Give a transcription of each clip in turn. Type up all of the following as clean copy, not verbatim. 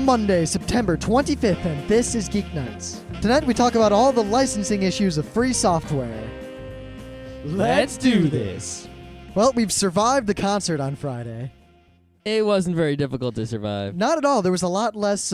Monday, September 25th, and this is Geeknights. Tonight we talk about all the licensing issues of free software. Let's do this. Well, we've survived the concert on Friday. It wasn't very difficult to survive. Not at all. There was a lot less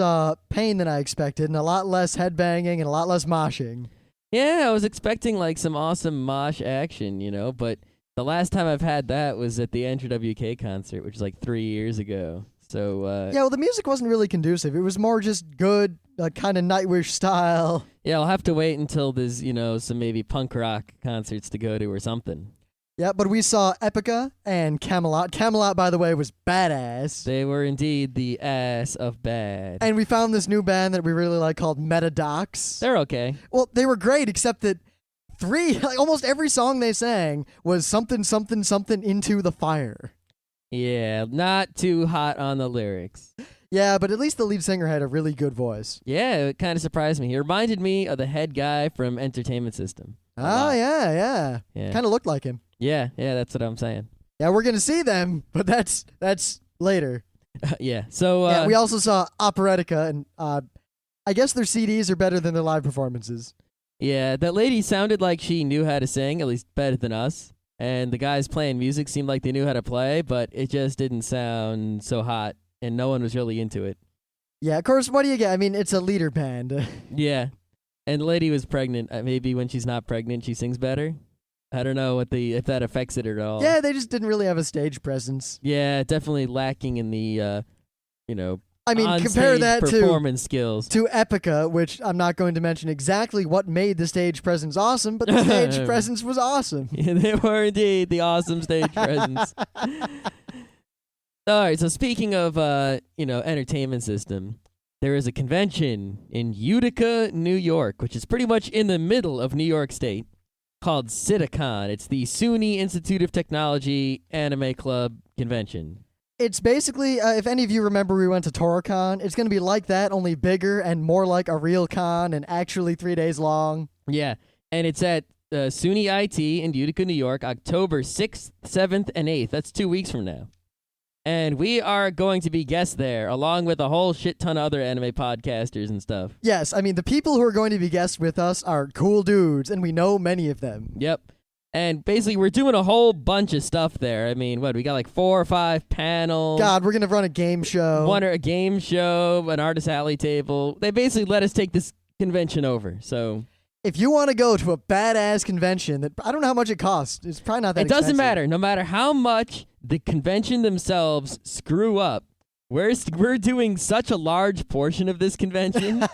pain than I expected, and a lot less headbanging, and a lot less moshing. Yeah, I was expecting like some awesome mosh action, but the last time I've had that was at the Enter WK concert, which was like 3 years ago. So yeah, well, the music wasn't really conducive. It was more just good, kind of Nightwish style. Yeah, I'll have to wait until there's, some maybe punk rock concerts to go to or something. Yeah, but we saw Epica and Camelot. Camelot, by the way, was badass. They were indeed the ass of bad. And we found this new band that we really like called Metadocs. They're okay. Well, they were great, except that almost every song they sang was something, something, something into the fire. Yeah, not too hot on the lyrics. Yeah, but at least the lead singer had a really good voice. Yeah, it kind of surprised me. He reminded me of the head guy from Entertainment System. Oh, yeah. Kind of looked like him. Yeah, that's what I'm saying. Yeah, we're going to see them, but that's later. Yeah, so... we also saw Operatica, and I guess their CDs are better than their live performances. Yeah, that lady sounded like she knew how to sing, at least better than us. And the guys playing music seemed like they knew how to play, but it just didn't sound so hot, and no one was really into it. Yeah, of course, what do you get? I mean, it's a leader band. Yeah, and the lady was pregnant. Maybe when she's not pregnant, she sings better. I don't know if that affects it at all. Yeah, they just didn't really have a stage presence. Yeah, definitely lacking in the, I mean, compare that performance skills to Epica, which I'm not going to mention exactly what made the stage presence awesome, but the stage presence was awesome. Yeah, they were indeed the awesome stage presence. All right, so speaking of, Entertainment System, there is a convention in Utica, New York, which is pretty much in the middle of New York State, called CITICON. It's the SUNY Institute of Technology Anime Club convention. It's basically, if any of you remember we went to ToroCon, it's going to be like that, only bigger and more like a real con and actually 3 days long. Yeah, and it's at SUNY IT in Utica, New York, October 6th, 7th, and 8th. That's 2 weeks from now. And we are going to be guests there, along with a whole shit ton of other anime podcasters and stuff. Yes, I mean, the people who are going to be guests with us are cool dudes, and we know many of them. Yep. And basically, we're doing a whole bunch of stuff there. I mean, we got like 4 or 5 panels. God, we're going to run a game show. A game show, an artist alley table. They basically let us take this convention over, so... If you want to go to a badass convention, that I don't know how much it costs. It's probably not that expensive. It doesn't matter. No matter how much the convention themselves screw up, we're doing such a large portion of this convention,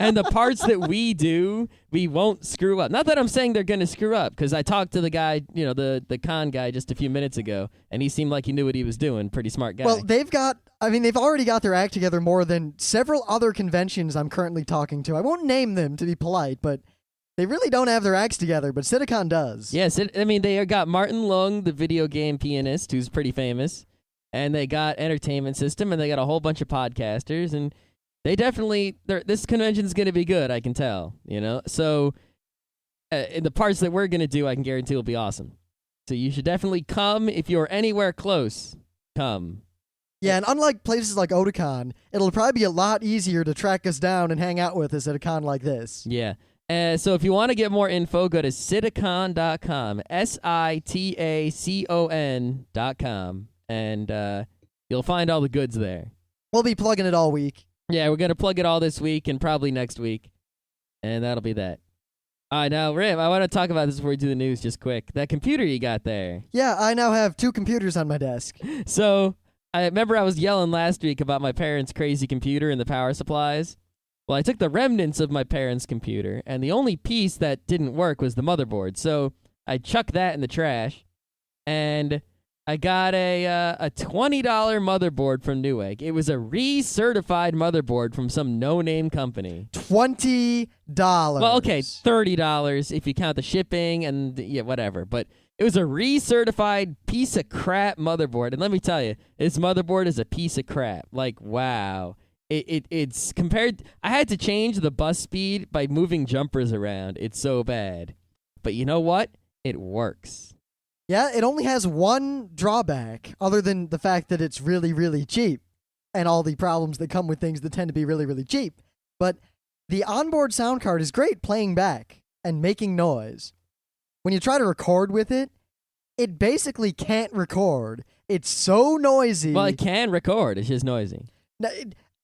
and the parts that we do, we won't screw up. Not that I'm saying they're going to screw up, because I talked to the guy, the con guy just a few minutes ago, and he seemed like he knew what he was doing. Pretty smart guy. Well, they've already got their act together more than several other conventions I'm currently talking to. I won't name them to be polite, but they really don't have their acts together, but CITICON does. Yes, they got Martin Lung, the video game pianist, who's pretty famous. And they got Entertainment System, and they got a whole bunch of podcasters, and they definitely, this convention's going to be good, I can tell, So, in the parts that we're going to do, I can guarantee will be awesome. So you should definitely come. If you're anywhere close, come. Yeah, and unlike places like Otakon, it'll probably be a lot easier to track us down and hang out with us at a con like this. Yeah. So if you want to get more info, go to citicon.com, SITACON.com. And you'll find all the goods there. We'll be plugging it all week. Yeah, we're going to plug it all this week and probably next week. And that'll be that. All right, now, Rim, I want to talk about this before we do the news just quick. That computer you got there. Yeah, I now have 2 computers on my desk. So, I remember I was yelling last week about my parents' crazy computer and the power supplies. Well, I took the remnants of my parents' computer, and the only piece that didn't work was the motherboard. So, I chucked that in the trash, and I got a $20 motherboard from Newegg. It was a recertified motherboard from some no-name company. $20. Well, okay, $30 if you count the shipping and whatever. But it was a recertified piece of crap motherboard. And let me tell you, this motherboard is a piece of crap. Like, wow. It's compared... I had to change the bus speed by moving jumpers around. It's so bad. But you know what? It works. Yeah, it only has one drawback, other than the fact that it's really, really cheap. and all the problems that come with things that tend to be really, really cheap. But the onboard sound card is great playing back and making noise. When you try to record with it, it basically can't record. It's so noisy. Well, it can record. It's just noisy. Now,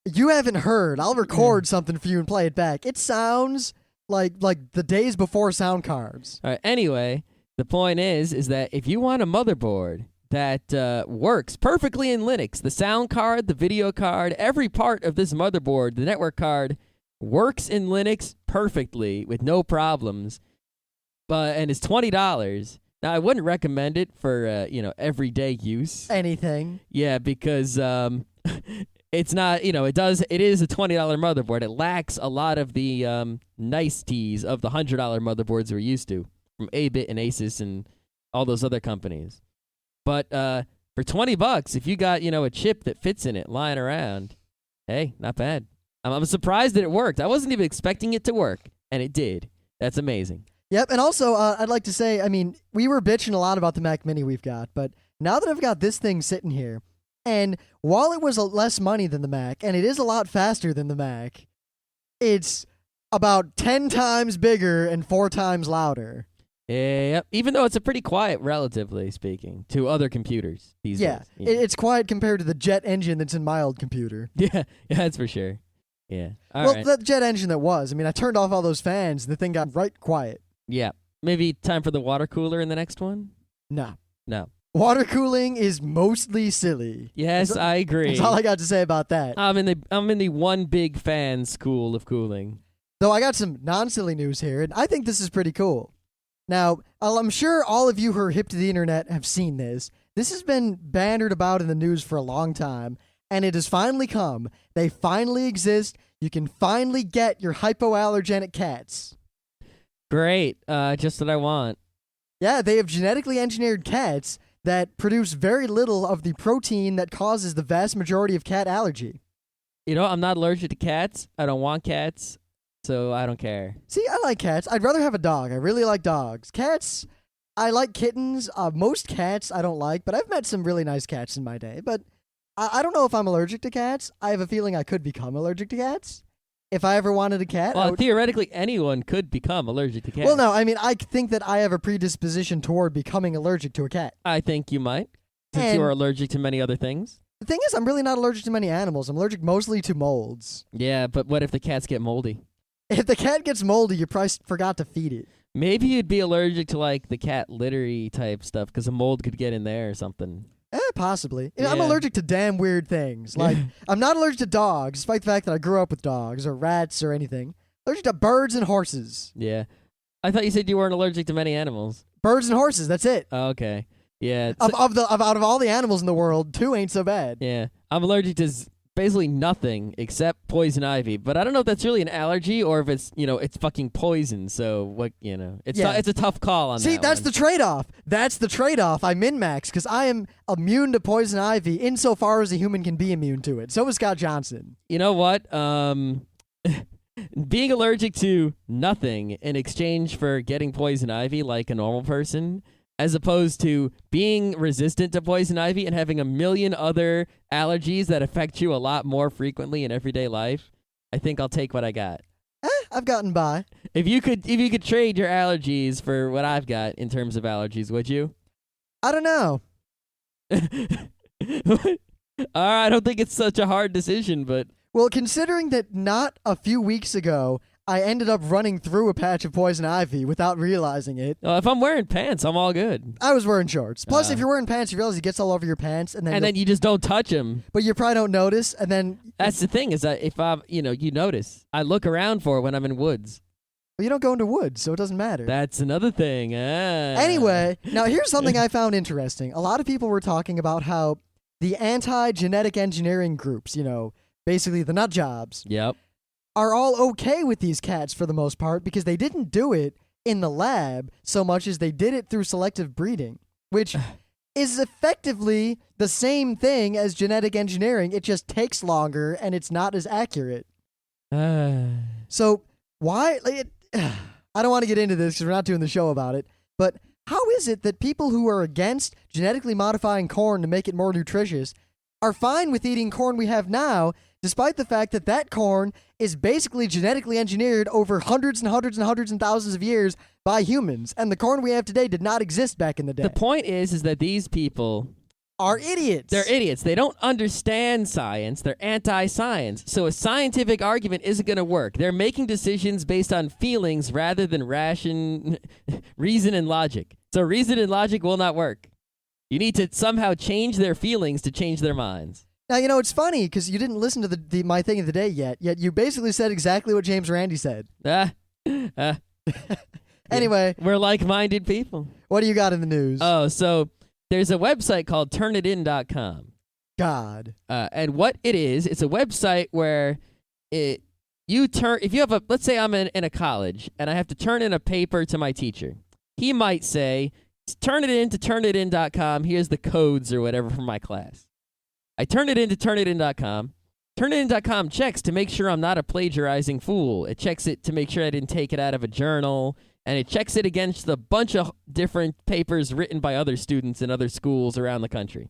you haven't heard. I'll record something for you and play it back. It sounds like the days before sound cards. All right. Anyway, the point is that if you want a motherboard that works perfectly in Linux, the sound card, the video card, every part of this motherboard, the network card, works in Linux perfectly with no problems, and it's $20. Now, I wouldn't recommend it for everyday use. Anything. Yeah, because it's not, it is a $20 motherboard. It lacks a lot of the niceties of the $100 motherboards we're used to from Abit and Asus and all those other companies. But for $20, if you got, a chip that fits in it lying around, hey, not bad. I'm surprised that it worked. I wasn't even expecting it to work, and it did. That's amazing. Yep, and also, I'd like to say, we were bitching a lot about the Mac Mini we've got, but now that I've got this thing sitting here, and while it was less money than the Mac, and it is a lot faster than the Mac, it's about 10 times bigger and 4 times louder. Yep, even though it's a pretty quiet, relatively speaking, to other computers these days. Yeah, it's quiet compared to the jet engine that's in my old computer. Yeah, that's for sure. Yeah. Well, that jet engine that was, I turned off all those fans, and the thing got right quiet. Yeah. Maybe time for the water cooler in the next one? No. Water cooling is mostly silly. Yes, I agree. That's all I got to say about that. I'm in the one big fan school of cooling. Though I got some non-silly news here, and I think this is pretty cool. Now, I'm sure all of you who are hip to the internet have seen this. This has been bannered about in the news for a long time, and it has finally come. They finally exist. You can finally get your hypoallergenic cats. Great. Just what I want. Yeah, they have genetically engineered cats that produce very little of the protein that causes the vast majority of cat allergy. I'm not allergic to cats. I don't want cats, so I don't care. See, I like cats. I'd rather have a dog. I really like dogs. Cats, I like kittens. Most cats I don't like, but I've met some really nice cats in my day. But I don't know if I'm allergic to cats. I have a feeling I could become allergic to cats. If I ever wanted a cat. Well, theoretically, anyone could become allergic to cats. Well, no, I think that I have a predisposition toward becoming allergic to a cat. I think you might, since you are allergic to many other things. The thing is, I'm really not allergic to many animals. I'm allergic mostly to molds. Yeah, but what if the cats get moldy? If the cat gets moldy, you probably forgot to feed it. Maybe you'd be allergic to, the cat littery type stuff, because a mold could get in there or something. Possibly. Yeah. I'm allergic to damn weird things. I'm not allergic to dogs, despite the fact that I grew up with dogs or rats or anything. Allergic to birds and horses. Yeah. I thought you said you weren't allergic to many animals. Birds and horses, that's it. Oh, okay. Yeah. Out of all the animals in the world, 2 ain't so bad. Yeah. I'm allergic to basically nothing except poison ivy, but I don't know if that's really an allergy or if it's, it's fucking poison. So what, it's it's a tough call on that. See, that's the trade-off. That's the trade-off. I min-max because I am immune to poison ivy insofar as a human can be immune to it. So is Scott Johnson. You know what? Being allergic to nothing in exchange for getting poison ivy like a normal person, as opposed to being resistant to poison ivy and having a million other allergies that affect you a lot more frequently in everyday life, I think I'll take what I got. I've gotten by. If you could trade your allergies for what I've got in terms of allergies, would you? I don't know. I don't think it's such a hard decision, but... Well, considering that not a few weeks ago, I ended up running through a patch of poison ivy without realizing it. If I'm wearing pants, I'm all good. I was wearing shorts. Plus, if you're wearing pants, you realize it gets all over your pants, and then you just don't touch them. But you probably don't notice, and then that's the thing is that if I'm, you notice. I look around for it when I'm in woods. Well, you don't go into woods, so it doesn't matter. That's another thing. Anyway, now here's something I found interesting. A lot of people were talking about how the anti-genetic engineering groups, basically the nut jobs. Yep. Are all okay with these cats for the most part because they didn't do it in the lab so much as they did it through selective breeding, which is effectively the same thing as genetic engineering. It just takes longer and it's not as accurate. So why... I don't want to get into this because we're not doing the show about it, but how is it that people who are against genetically modifying corn to make it more nutritious are fine with eating corn we have now, despite the fact that that corn is basically genetically engineered over hundreds and hundreds and hundreds and thousands of years by humans. And the corn we have today did not exist back in the day. The point is that these people are idiots. They're idiots. They don't understand science. They're anti-science. So a scientific argument isn't going to work. They're making decisions based on feelings rather than reason and logic. So reason and logic will not work. You need to somehow change their feelings to change their minds. Now, you know, it's funny because you didn't listen to my thing of the day yet you basically said exactly what James Randi said. Anyway. We're like-minded people. What do you got in the news? Oh, so there's a website called turnitin.com. God. And what it is, it's a website where if you have let's say I'm in a college and I have to turn in a paper to my teacher. He might say, turn it in to turnitin.com. Here's the codes or whatever for my class. I turn it into turnitin.com. Turnitin.com checks to make sure I'm not a plagiarizing fool. It checks it to make sure I didn't take it out of a journal. And it checks it against a bunch of different papers written by other students in other schools around the country.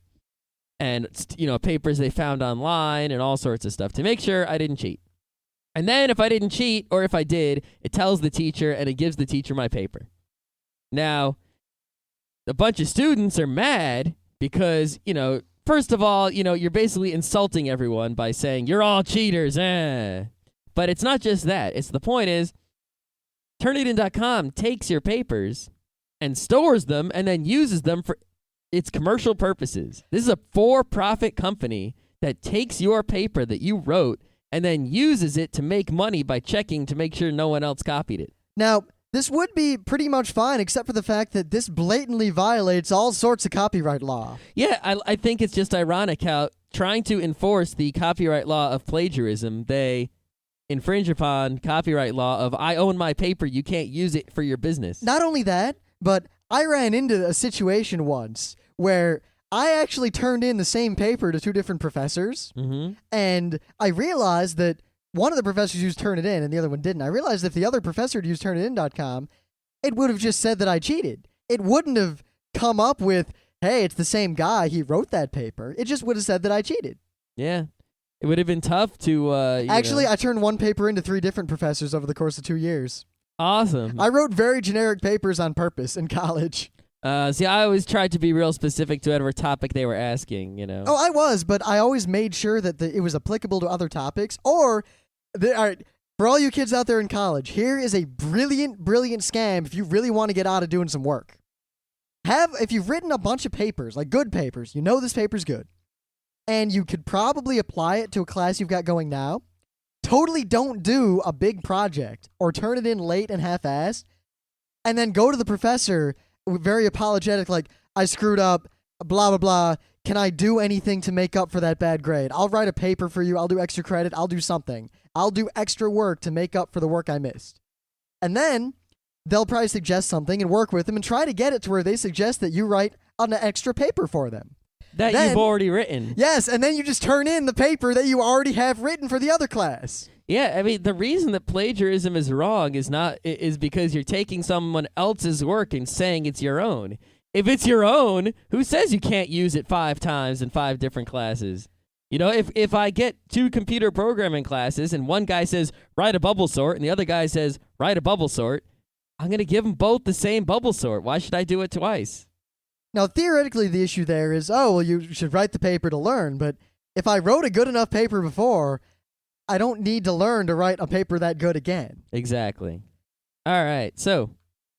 And, papers they found online and all sorts of stuff to make sure I didn't cheat. And then if I didn't cheat, or if I did, it tells the teacher and it gives the teacher my paper. Now, a bunch of students are mad because, first of all, you're basically insulting everyone by saying, you're all cheaters, But it's not just that. The point is, Turnitin.com takes your papers and stores them and then uses them for its commercial purposes. This is a for-profit company that takes your paper that you wrote and then uses it to make money by checking to make sure no one else copied it. Now, this would be pretty much fine, except for the fact that this blatantly violates all sorts of copyright law. Yeah, I think it's just ironic how trying to enforce the copyright law of plagiarism, they infringe upon copyright law of I own my paper, you can't use it for your business. Not only that, but I ran into a situation once where I actually turned in the same paper to two different professors, and I realized that one of the professors used Turnitin and the other one didn't. I realized if the other professor had used Turnitin.com, it would have just said that I cheated. It wouldn't have come up with, hey, it's the same guy, he wrote that paper. It just would have said that I cheated. Yeah. It would have been tough to, Actually, I turned one paper into 3 different professors over the course of 2 years. Awesome. I wrote very generic papers on purpose in college. See, I always tried to be real specific to whatever topic they were asking, Oh, I was, but I always made sure that it was applicable to other topics. Or, all right, for all you kids out there in college, here is a brilliant, brilliant scam if you really want to get out of doing some work. If you've written a bunch of papers, like good papers, this paper's good, and you could probably apply it to a class you've got going now, totally don't do a big project or turn it in late and half-assed, and then go to the professor very apologetic, like, I screwed up, blah, blah, blah. Can I do anything to make up for that bad grade? I'll write a paper for you. I'll do extra credit. I'll do something. I'll do extra work to make up for the work I missed. And then they'll probably suggest something and work with them and try to get it to where they suggest that you write an extra paper for them. That you've already written. Yes, and then you just turn in the paper that you already have written for the other class. Yeah, I mean, the reason that plagiarism is wrong is because you're taking someone else's work and saying it's your own. If it's your own, who says you can't use it 5 times in 5 different classes? If I get 2 computer programming classes and one guy says, write a bubble sort, and the other guy says, write a bubble sort, I'm going to give them both the same bubble sort. Why should I do it twice? Now, theoretically, the issue there is, you should write the paper to learn, but if I wrote a good enough paper before, I don't need to learn to write a paper that good again. Exactly. All right, so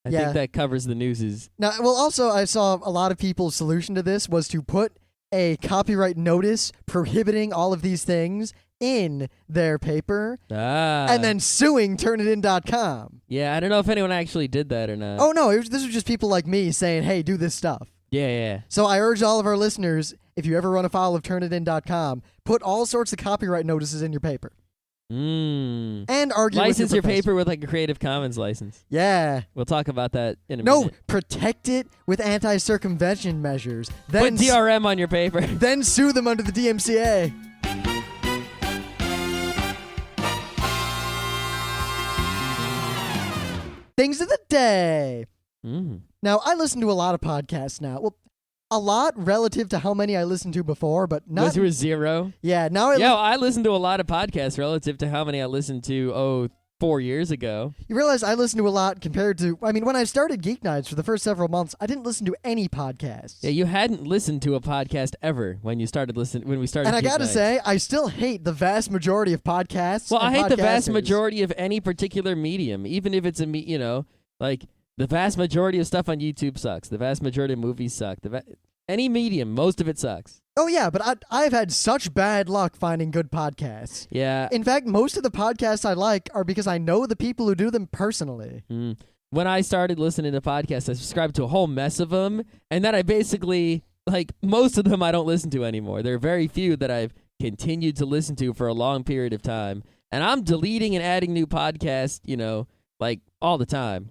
I think that covers the newses. Now, well, also, I saw a lot of people's solution to this was to put a copyright notice prohibiting all of these things in their paper and then suing Turnitin.com. Yeah, I don't know if anyone actually did that or not. Oh, no, this was just people like me saying, hey, do this stuff. Yeah. So I urge all of our listeners, if you ever run afoul of Turnitin.com, put all sorts of copyright notices in your paper. And argue license with your paper with like a Creative Commons license. Yeah. We'll talk about that in a minute. No, protect it with anti-circumvention measures. Then put DRM on your paper. Then sue them under the DMCA. Things of the day. Now, I listen to a lot of podcasts now. Well, a lot relative to how many I listened to before, but not. Was there 0? Yeah, now I listened to a lot of podcasts relative to how many I listened to, 4 years ago. You realize I listened to a lot compared to, when I started Geeknights for the first several months, I didn't listen to any podcasts. Yeah, you hadn't listened to a podcast ever when we started And I gotta say, I still hate the vast majority of podcasts. Well, I hate the vast podcasters. majority of any particular medium, even if it's like the vast majority of stuff on YouTube sucks. The vast majority of movies suck. Any medium, most of it sucks. Oh, yeah, but I've had such bad luck finding good podcasts. Yeah. In fact, most of the podcasts I like are because I know the people who do them personally. When I started listening to podcasts, I subscribed to a whole mess of them, and then I basically, most of them I don't listen to anymore. There are very few that I've continued to listen to for a long period of time, and I'm deleting and adding new podcasts, all the time.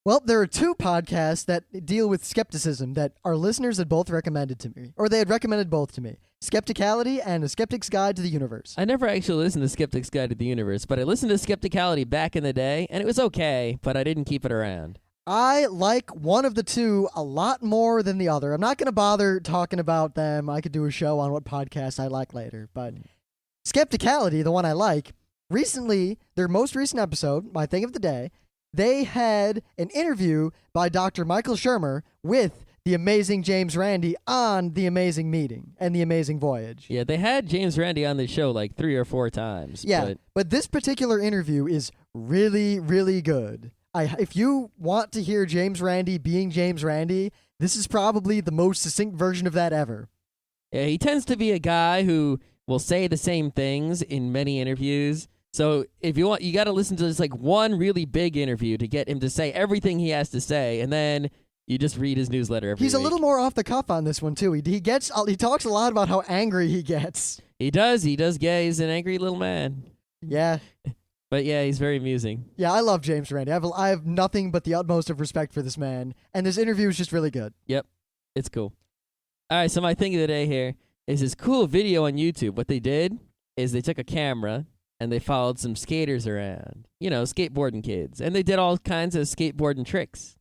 Well, there are 2 podcasts that deal with skepticism that our listeners had both recommended to me, or they had recommended both to me. Skepticality and A Skeptic's Guide to the Universe. I never actually listened to Skeptic's Guide to the Universe, but I listened to Skepticality back in the day, and it was okay, but I didn't keep it around. I like one of the 2 a lot more than the other. I'm not going to bother talking about them. I could do a show on what podcasts I like later, but Skepticality, the one I like, recently, their most recent episode, my thing of the day, they had an interview by Dr. Michael Shermer with the amazing James Randi on The Amazing Meeting and The Amazing Voyage. Yeah, they had James Randi on the show 3 or 4 times. Yeah, but this particular interview is really, really good. If you want to hear James Randi being James Randi, this is probably the most succinct version of that ever. Yeah, he tends to be a guy who will say the same things in many interviews. So if you want, you got to listen to this one really big interview to get him to say everything he has to say, and then you just read his newsletter every week. He's a little more off the cuff on this one too. He talks a lot about how angry he gets. He does. Yeah, he's an angry little man. Yeah. But yeah, he's very amusing. Yeah, I love James Randi. I have nothing but the utmost of respect for this man, and this interview is just really good. Yep, it's cool. All right, so my thing of the day here is this cool video on YouTube. What they did is they took a camera and they followed some skaters around, skateboarding kids. And they did all kinds of skateboarding tricks.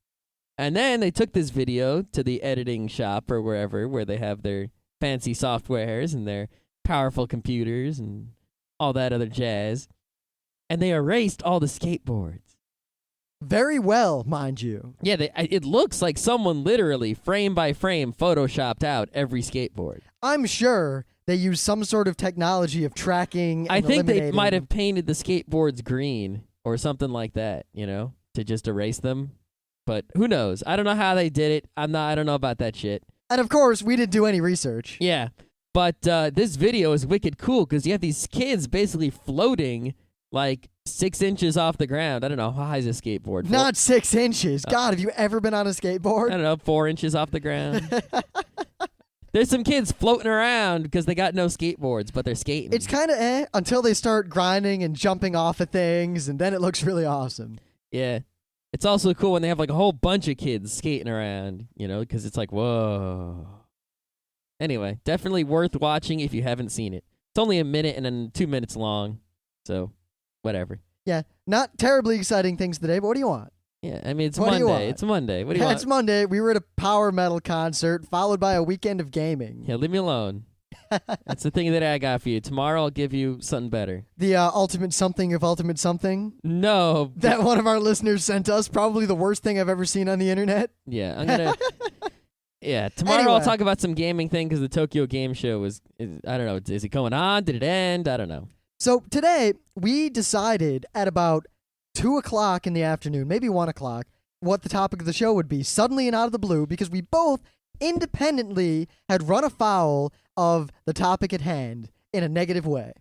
And then they took this video to the editing shop or wherever, where they have their fancy softwares and their powerful computers and all that other jazz. And they erased all the skateboards. Very well, mind you. Yeah, it looks like someone literally, frame by frame, photoshopped out every skateboard. I'm sure they use some sort of technology of tracking and I think they eliminating. might have painted the skateboards green or something like that, to just erase them. But who knows? I don't know how they did it. I don't know about that shit. And of course, we didn't do any research. Yeah, but this video is wicked cool because you have these kids basically floating 6 inches off the ground. I don't know, how high is a skateboard? Not 6 inches. God, have you ever been on a skateboard? I don't know, 4 inches off the ground. There's some kids floating around because they got no skateboards, but they're skating. It's kind of until they start grinding and jumping off of things, and then it looks really awesome. Yeah. It's also cool when they have a whole bunch of kids skating around, because it's whoa. Anyway, definitely worth watching if you haven't seen it. It's only a minute and then 2 minutes long, so whatever. Yeah, not terribly exciting things today, but what do you want? Yeah, it's What do you Monday. want? It's Monday. What do you want? It's Monday. We were at a power metal concert, followed by a weekend of gaming. Yeah, leave me alone. That's the thing that I got for you. Tomorrow I'll give you something better. The ultimate something of ultimate something No. that one of our listeners sent us. Probably the worst thing I've ever seen on the internet. Yeah, I'm going to... Yeah, tomorrow I'll Anyway. talk about some gaming thing because the Tokyo Game Show I don't know, is it going on? Did it end? I don't know. So today, we decided at about 2 o'clock in the afternoon, maybe 1 o'clock, what the topic of the show would be, suddenly and out of the blue, because we both independently had run afoul of the topic at hand in a negative way.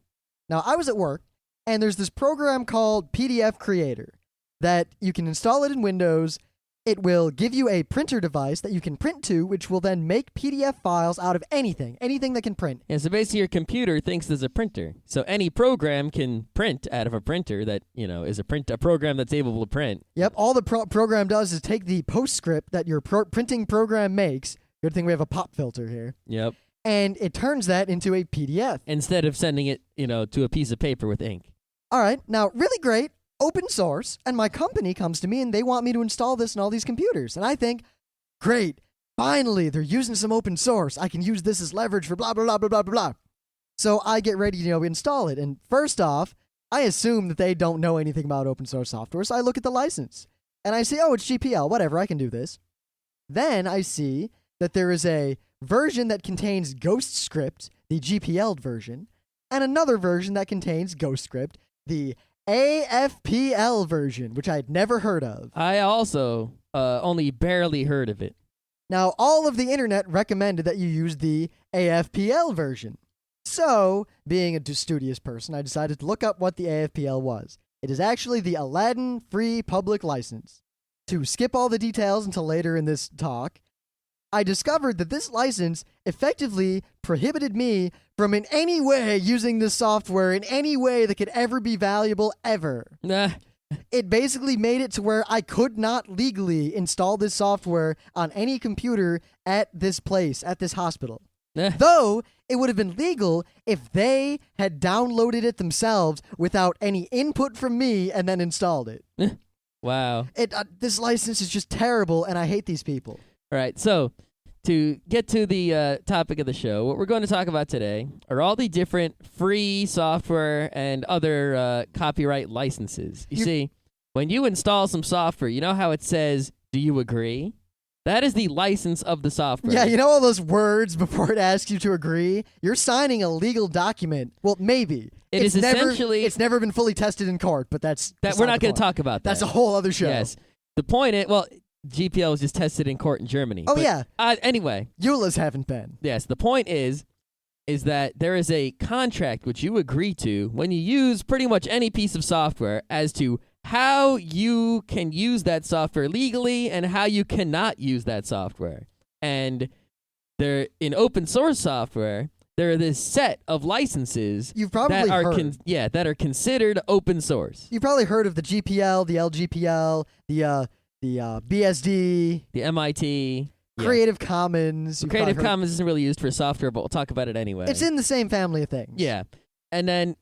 Now, I was at work, and there's this program called PDF Creator that you can install it in Windows. It will give you a printer device that you can print to, which will then make PDF files out of anything that can print. Yeah, so basically your computer thinks there's a printer. So any program can print out of a printer that, is a program that's able to print. Yep, all the program does is take the postscript that your printing program makes. Good thing we have a pop filter here. Yep. And it turns that into a PDF. Instead of sending it, to a piece of paper with ink. All right, now, really great, open source, and my company comes to me and they want me to install this in all these computers. And I think, great, finally, they're using some open source. I can use this as leverage for blah, blah, blah, blah, blah, blah, blah. So I get ready to install it. And first off, I assume that they don't know anything about open source software. So I look at the license and I see, oh, it's GPL. Whatever, I can do this. Then I see that there is a version that contains Ghostscript, the GPL version, and another version that contains Ghostscript, the AFPL version, which I had never heard of. I also only barely heard of it. Now, all of the internet recommended that you use the AFPL version. So, being a studious person, I decided to look up what the AFPL was. It is actually the Aladdin Free Public License. To skip all the details until later in this talk, I discovered that this license effectively prohibited me from in any way using this software in any way that could ever be valuable ever. Nah. It basically made it to where I could not legally install this software on any computer at this place, at this hospital. Though it would have been legal if they had downloaded it themselves without any input from me and then installed it. Wow. This license is just terrible, and I hate these people. All right, so to get to the topic of the show, what we're going to talk about today are all the different free software and other copyright licenses. You see, when you install some software, you know how it says, "Do you agree?" That is the license of the software. Yeah, you know all those words before it asks you to agree? You're signing a legal document. Well, maybe. It's essentially... It's never been fully tested in court, but that's... We're not going to talk about that. That's a whole other show. Yes. The point is... Well, GPL was just tested in court in Germany. Oh, yeah. Anyway. EULAs haven't been. Yes, the point is that there is a contract which you agree to when you use pretty much any piece of software as to how you can use that software legally and how you cannot use that software. And there, in open source software, there are this set of licenses You've probably that are heard. that are considered open source. You've probably heard of the GPL, the LGPL, the BSD, The MIT. Creative Commons. You've Creative probably heard- Commons isn't really used for software, but we'll talk about it anyway. It's in the same family of things. Yeah. And then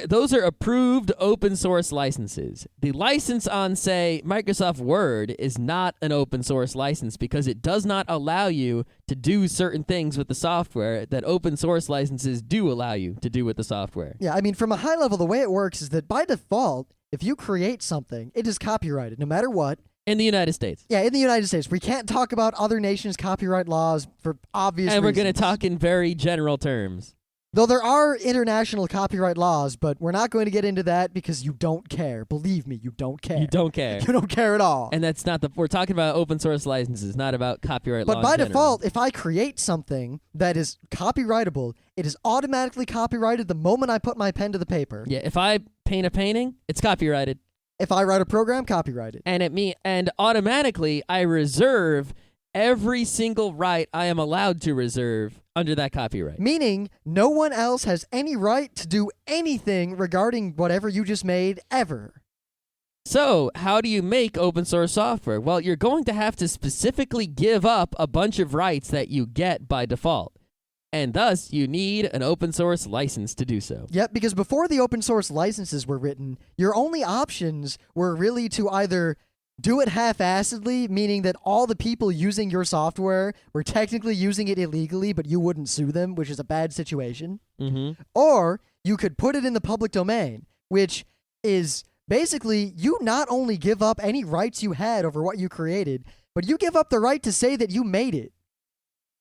those are approved open source licenses. The license on, say, Microsoft Word is not an open source license because it does not allow you to do certain things with the software that open source licenses do allow you to do with the software. Yeah, I mean, from a high level, the way it works is that by default, if you create something, it is copyrighted no matter what. In the United States. Yeah, in the United States. We can't talk about other nations' copyright laws for obvious reasons. And we're going to talk in very general terms. Though there are international copyright laws, but we're not going to get into that because you don't care. Believe me, you don't care. You don't care. You don't care at all. And that's not we're talking about open source licenses, not about copyright law But in by general. default, if I create something that is copyrightable, it is automatically copyrighted the moment I put my pen to the paper. Yeah, if I paint a painting, it's copyrighted. If I write a program, copyrighted. And automatically I reserve every single right I am allowed to reserve under that copyright. Meaning, no one else has any right to do anything regarding whatever you just made, ever. So, how do you make open source software? Well, you're going to have to specifically give up a bunch of rights that you get by default. And thus, you need an open source license to do so. Yep, because before the open source licenses were written, your only options were really to either do it half-assedly, meaning that all the people using your software were technically using it illegally, but you wouldn't sue them, which is a bad situation. Mm-hmm. Or you could put it in the public domain, which is basically you not only give up any rights you had over what you created, but you give up the right to say that you made it.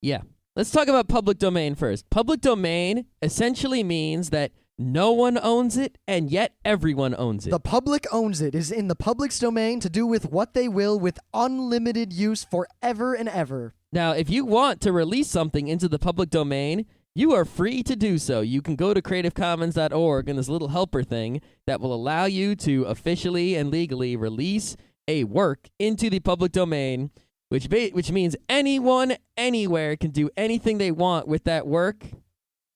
Yeah. Let's talk about public domain first. Public domain essentially means that no one owns it, and yet everyone owns it. The public owns it. It is in the public's domain to do with what they will with unlimited use forever and ever. Now, if you want to release something into the public domain, you are free to do so. You can go to creativecommons.org and this little helper thing that will allow you to officially and legally release a work into the public domain, which means anyone, anywhere can do anything they want with that work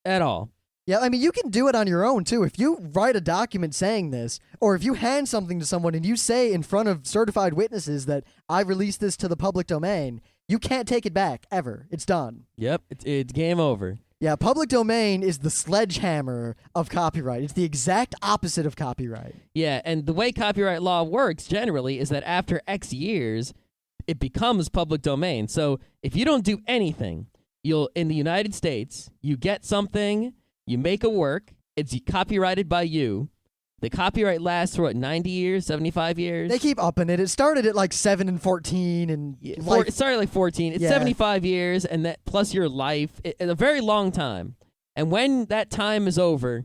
at all. Yeah, I mean, you can do it on your own, too. If you write a document saying this, or if you hand something to someone and you say in front of certified witnesses that I released this to the public domain, you can't take it back, ever. It's done. Yep, it's game over. Yeah, public domain is the sledgehammer of copyright. It's the exact opposite of copyright. Yeah, and the way copyright law works generally is that after X years, it becomes public domain. So if you don't do anything, in the United States, you get something, you make a work, it's copyrighted by you. The copyright lasts for 90 years, 75 years? They keep upping it. It started at like 7 and 14 and it started like 14. It's 75 years and that plus your life. It's a very long time. And when that time is over,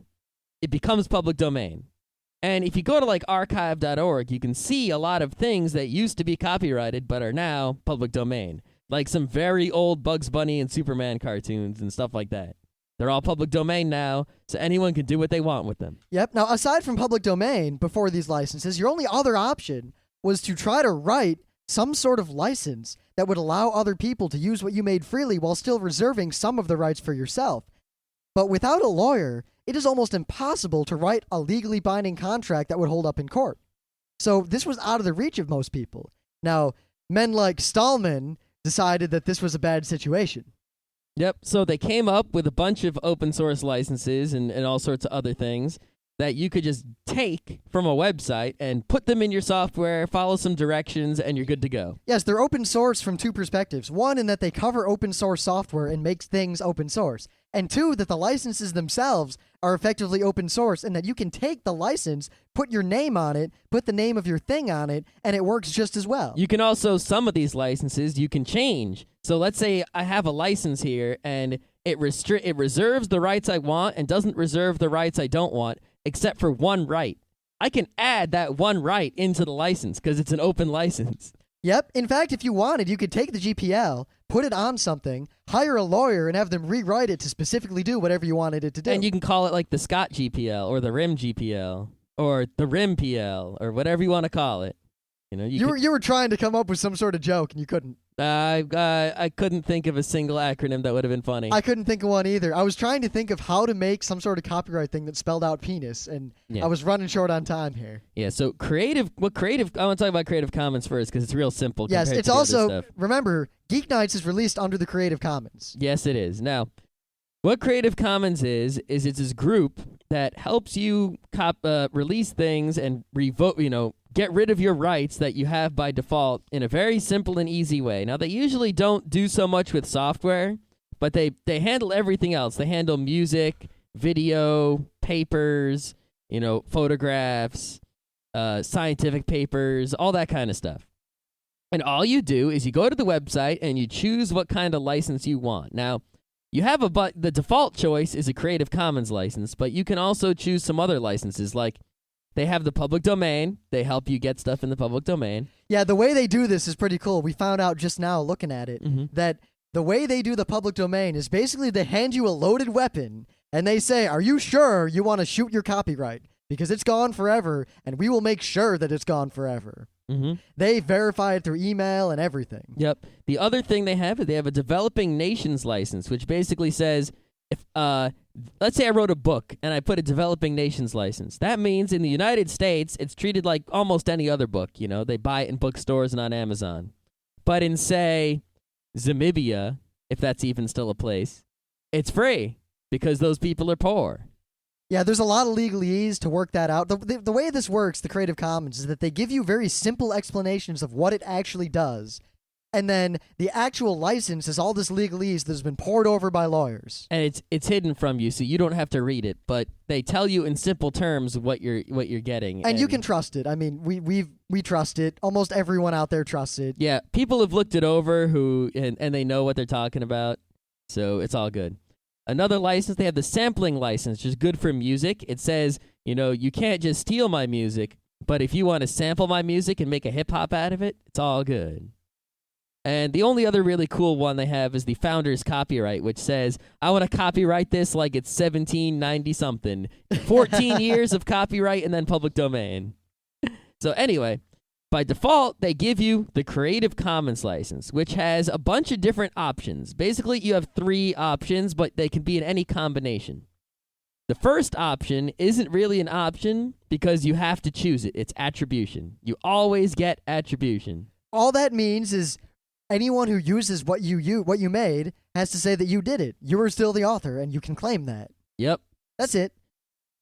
it becomes public domain. And if you go to like archive.org, you can see a lot of things that used to be copyrighted but are now public domain. Like some very old Bugs Bunny and Superman cartoons and stuff like that. They're all public domain now, so anyone can do what they want with them. Yep. Now, aside from public domain, before these licenses, your only other option was to try to write some sort of license that would allow other people to use what you made freely while still reserving some of the rights for yourself. But without a lawyer, it is almost impossible to write a legally binding contract that would hold up in court. So this was out of the reach of most people. Now, men like Stallman decided that this was a bad situation. Yep, so they came up with a bunch of open source licenses and all sorts of other things that you could just take from a website and put them in your software, follow some directions, and you're good to go. Yes, they're open source from two perspectives. One, in that they cover open source software and makes things open source. And two, that the licenses themselves are effectively open source and that you can take the license, put your name on it, put the name of your thing on it, and it works just as well. You can also, some of these licenses, you can change. So let's say I have a license here and it reserves the rights I want and doesn't reserve the rights I don't want, except for one right. I can add that one right into the license because it's an open license. Yep. In fact, if you wanted, you could take the GPL, put it on something, hire a lawyer, and have them rewrite it to specifically do whatever you wanted it to do. And you can call it like the Scott GPL or the Rim GPL or the Rim PL or whatever you want to call it. You know, you were trying to come up with some sort of joke and you couldn't. I couldn't think of a single acronym that would have been funny. I couldn't think of one either. I was trying to think of how to make some sort of copyright thing that spelled out penis, and I was running short on time here. Yeah, so I want to talk about Creative Commons first because it's real simple. Yes, it's also, remember, Geeknights is released under the Creative Commons. Yes, it is. Now, what Creative Commons is it's this group that helps you release things and get rid of your rights that you have by default in a very simple and easy way. Now, they usually don't do so much with software, but they handle everything else. They handle music, video, papers, photographs, scientific papers, all that kind of stuff. And all you do is you go to the website and you choose what kind of license you want. Now, you have the default choice is a Creative Commons license, but you can also choose some other licenses like they have the public domain. They help you get stuff in the public domain. Yeah, the way they do this is pretty cool. We found out just now looking at it that the way they do the public domain is basically they hand you a loaded weapon and they say, are you sure you want to shoot your copyright? Because it's gone forever and we will make sure that it's gone forever. They verify it through email and everything. Yep. The other thing they have is they have a developing nations license, which basically says if let's say I wrote a book and I put a developing nations license. That means in the United States, it's treated like almost any other book. They buy it in bookstores and on Amazon. But in, say, Zamibia, if that's even still a place, it's free because those people are poor. Yeah, there's a lot of legalese to work that out. The way this works, the Creative Commons, is that they give you very simple explanations of what it actually does. And then the actual license is all this legalese that's been poured over by lawyers. And it's hidden from you, so you don't have to read it, but they tell you in simple terms what you're getting. And you can trust it. I mean, we trust it. Almost everyone out there trusts it. Yeah, people have looked it over and they know what they're talking about, so it's all good. Another license, they have the sampling license, which is good for music. It says, you can't just steal my music, but if you want to sample my music and make a hip-hop out of it, it's all good. And the only other really cool one they have is the founder's copyright, which says, I want to copyright this like it's 1790-something. 14 years of copyright and then public domain. So anyway, by default, they give you the Creative Commons license, which has a bunch of different options. Basically, you have 3 options, but they can be in any combination. The first option isn't really an option because you have to choose it. It's attribution. You always get attribution. All that means is anyone who uses what you made has to say that you did it. You are still the author, and you can claim that. Yep. That's it.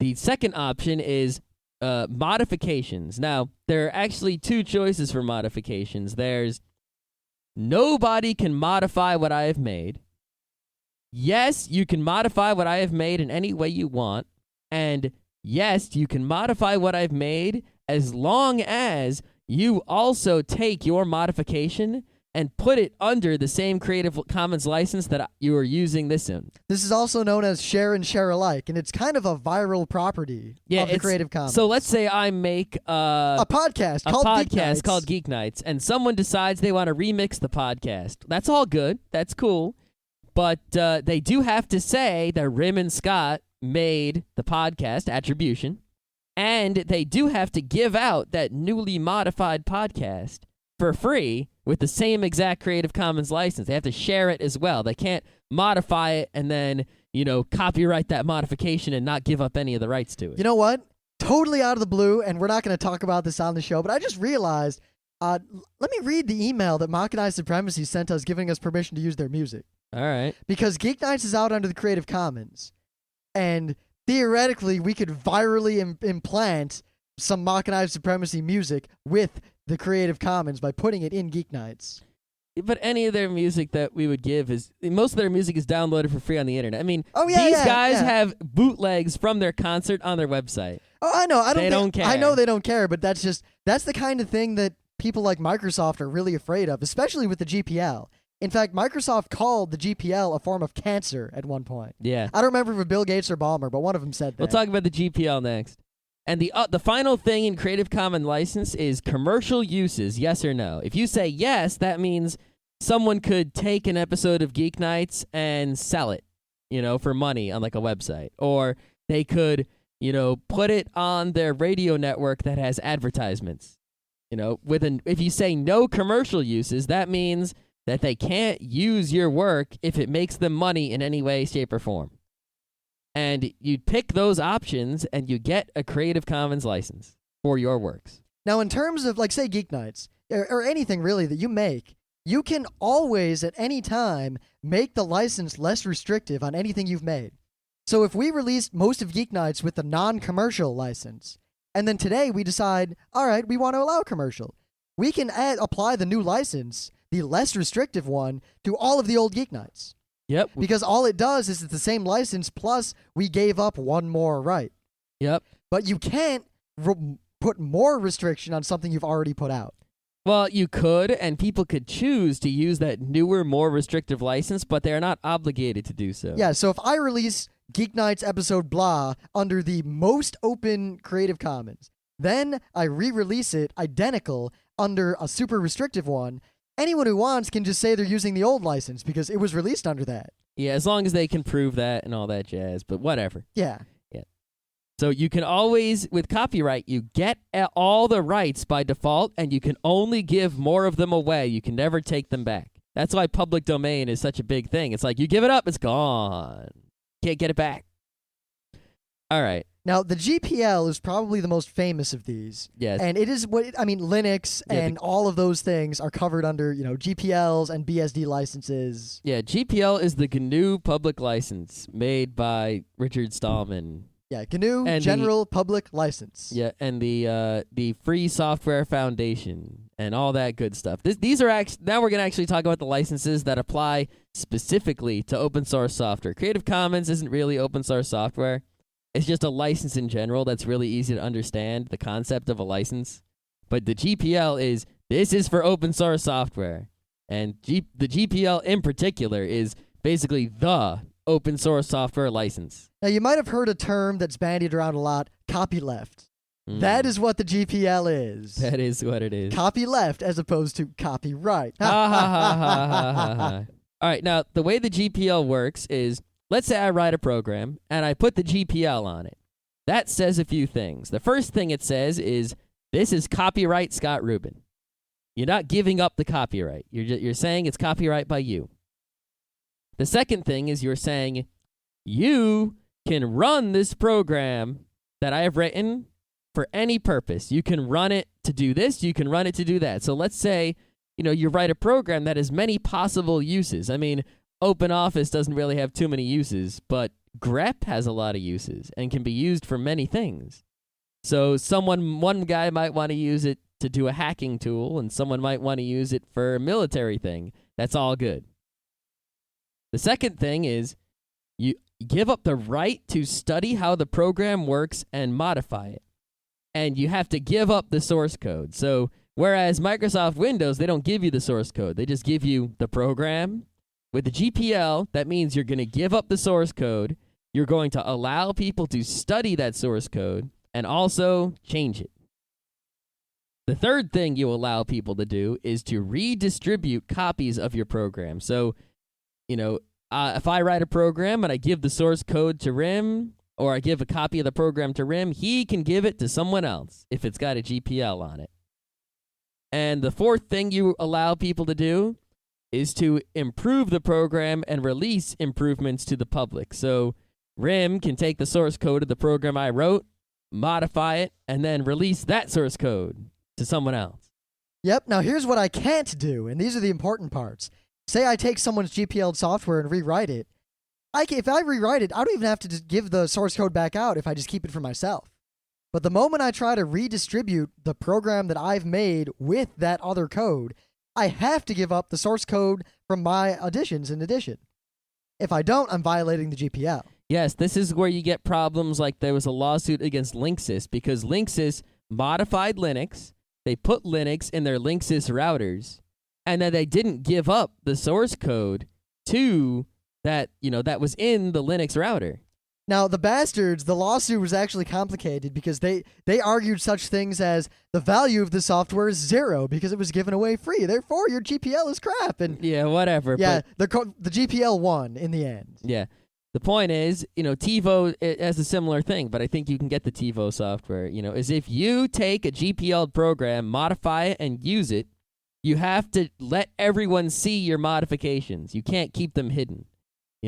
The second option is modifications. Now, there are actually 2 choices for modifications. There's nobody can modify what I have made. Yes, you can modify what I have made in any way you want. And yes, you can modify what I've made as long as you also take your modification and put it under the same Creative Commons license that you are using this in. This is also known as share and share alike, and it's kind of a viral property of the Creative Commons. So let's say I make a podcast called Geeknights, and someone decides they want to remix the podcast. That's all good. That's cool. But they do have to say that Rim and Scott made the podcast, attribution, and they do have to give out that newly modified podcast for free with the same exact Creative Commons license. They have to share it as well. They can't modify it and then, copyright that modification and not give up any of the rights to it. You know what? Totally out of the blue, and we're not going to talk about this on the show, but I just realized, let me read the email that Mach&I Supremacy sent us giving us permission to use their music. All right. Because Geeknights is out under the Creative Commons, and theoretically we could virally implant some Mach&I Supremacy music with the Creative Commons by putting it in Geeknights. But any of their music that we would give most of their music is downloaded for free on the internet. I mean, these guys have bootlegs from their concert on their website. Oh, I know. They don't care. I know they don't care, but that's the kind of thing that people like Microsoft are really afraid of, especially with the GPL. In fact, Microsoft called the GPL a form of cancer at one point. Yeah. I don't remember if it was Bill Gates or Ballmer, but one of them said that. We'll talk about the GPL next. And the final thing in Creative Commons license is commercial uses, yes or no. If you say yes, that means someone could take an episode of Geeknights and sell it, for money on like a website. Or they could, put it on their radio network that has advertisements. If you say no commercial uses, that means that they can't use your work if it makes them money in any way, shape, or form. And you pick those options, and you get a Creative Commons license for your works. Now, in terms of, say, Geeknights, or anything really that you make, you can always, at any time, make the license less restrictive on anything you've made. So if we released most of Geeknights with the non-commercial license, and then today we decide, all right, we want to allow commercial, we can apply the new license, the less restrictive one, to all of the old Geeknights. Yep. Because all it does is it's the same license, plus we gave up one more right. Yep. But you can't put more restriction on something you've already put out. Well, you could, and people could choose to use that newer, more restrictive license, but they're not obligated to do so. Yeah, so if I release Geeknights episode blah under the most open Creative Commons, then I re-release it identical under a super restrictive one, anyone who wants can just say they're using the old license because it was released under that. Yeah, as long as they can prove that and all that jazz, but whatever. Yeah. So you can always, with copyright, you get all the rights by default, and you can only give more of them away. You can never take them back. That's why public domain is such a big thing. It's like you give it up, it's gone. Can't get it back. All right. Now, the GPL is probably the most famous of these. Yes. And it is Linux and all of those things are covered under, GPLs and BSD licenses. Yeah, GPL is the GNU public license made by Richard Stallman. Yeah, GNU and General Public License. Yeah, and the Free Software Foundation and all that good stuff. These are now we're going to actually talk about the licenses that apply specifically to open source software. Creative Commons isn't really open source software. It's just a license in general that's really easy to understand, the concept of a license. But the GPL this is for open source software. And the GPL in particular is basically the open source software license. Now, you might have heard a term that's bandied around a lot, copyleft. That is what the GPL is. That is what it is. Copyleft as opposed to copyright. All right, now, the way the GPL works is, let's say I write a program, and I put the GPL on it. That says a few things. The first thing it says is, this is copyright Scott Rubin. You're not giving up the copyright. You're saying it's copyright by you. The second thing is you're saying, you can run this program that I have written for any purpose. You can run it to do this, you can run it to do that. So let's say, you write a program that has many possible uses. I mean, OpenOffice doesn't really have too many uses, but grep has a lot of uses and can be used for many things. So one guy might want to use it to do a hacking tool, and someone might want to use it for a military thing. That's all good. The second thing is you give up the right to study how the program works and modify it. And you have to give up the source code. So whereas Microsoft Windows, they don't give you the source code. They just give you the program. With the GPL, that means you're going to give up the source code. You're going to allow people to study that source code and also change it. The third thing you allow people to do is to redistribute copies of your program. So, if I write a program and I give the source code to Rim, or I give a copy of the program to Rim, he can give it to someone else if it's got a GPL on it. And the fourth thing you allow people to do is to improve the program and release improvements to the public. So Rim can take the source code of the program I wrote, modify it, and then release that source code to someone else. Yep. Now here's what I can't do, and these are the important parts. Say I take someone's GPL software and rewrite it. If I rewrite it, I don't even have to just give the source code back out if I just keep it for myself. But the moment I try to redistribute the program that I've made with that other code, I have to give up the source code from my additions in addition. If I don't, I'm violating the GPL. Yes, this is where you get problems like there was a lawsuit against Linksys because Linksys modified Linux. They put Linux in their Linksys routers, and then they didn't give up the source code to that was in the Linux router. Now, the bastards, the lawsuit was actually complicated because they argued such things as the value of the software is 0 because it was given away free. Therefore, your GPL is crap. And yeah, whatever. Yeah, the GPL won in the end. Yeah. The point is, TiVo it has a similar thing, but I think you can get the TiVo software, is if you take a GPL program, modify it, and use it, you have to let everyone see your modifications. You can't keep them hidden.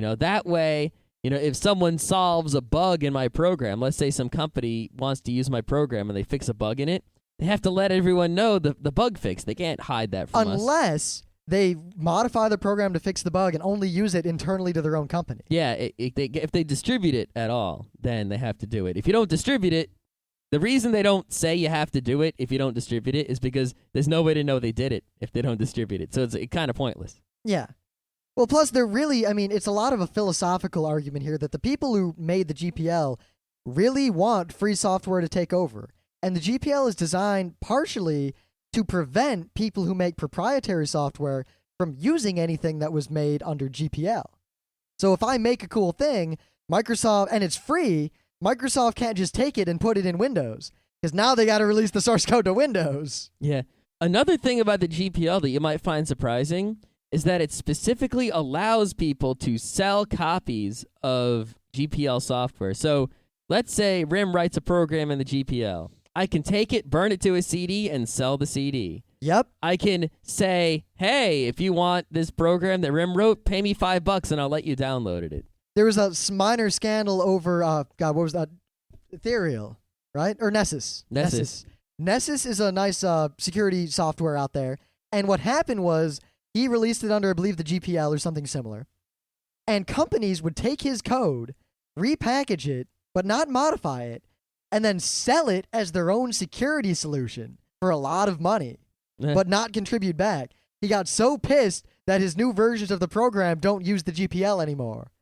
That way, if someone solves a bug in my program, let's say some company wants to use my program and they fix a bug in it, they have to let everyone know the bug fix. They can't hide that from us. Unless they modify the program to fix the bug and only use it internally to their own company. Yeah, if they distribute it at all, then they have to do it. If you don't distribute it, the reason they don't say you have to do it if you don't distribute it is because there's no way to know they did it if they don't distribute it. So it's kind of pointless. Yeah. Well, plus they're really, it's a lot of a philosophical argument here that the people who made the GPL really want free software to take over. And the GPL is designed partially to prevent people who make proprietary software from using anything that was made under GPL. So if I make a cool thing, Microsoft, and it's free, Microsoft can't just take it and put it in Windows, because now they got to release the source code to Windows. Yeah. Another thing about the GPL that you might find surprising is that it specifically allows people to sell copies of GPL software. So let's say RIM writes a program in the GPL. I can take it, burn it to a CD, and sell the CD. Yep. I can say, hey, if you want this program that RIM wrote, pay me $5 and I'll let you download it. There was a minor scandal over, what was that? Ethereal, right? Or Nessus. Nessus. Nessus is a nice security software out there. And what happened was he released it under, I believe, the GPL or something similar. And companies would take his code, repackage it, but not modify it, and then sell it as their own security solution for a lot of money, but not contribute back. He got so pissed that his new versions of the program don't use the GPL anymore.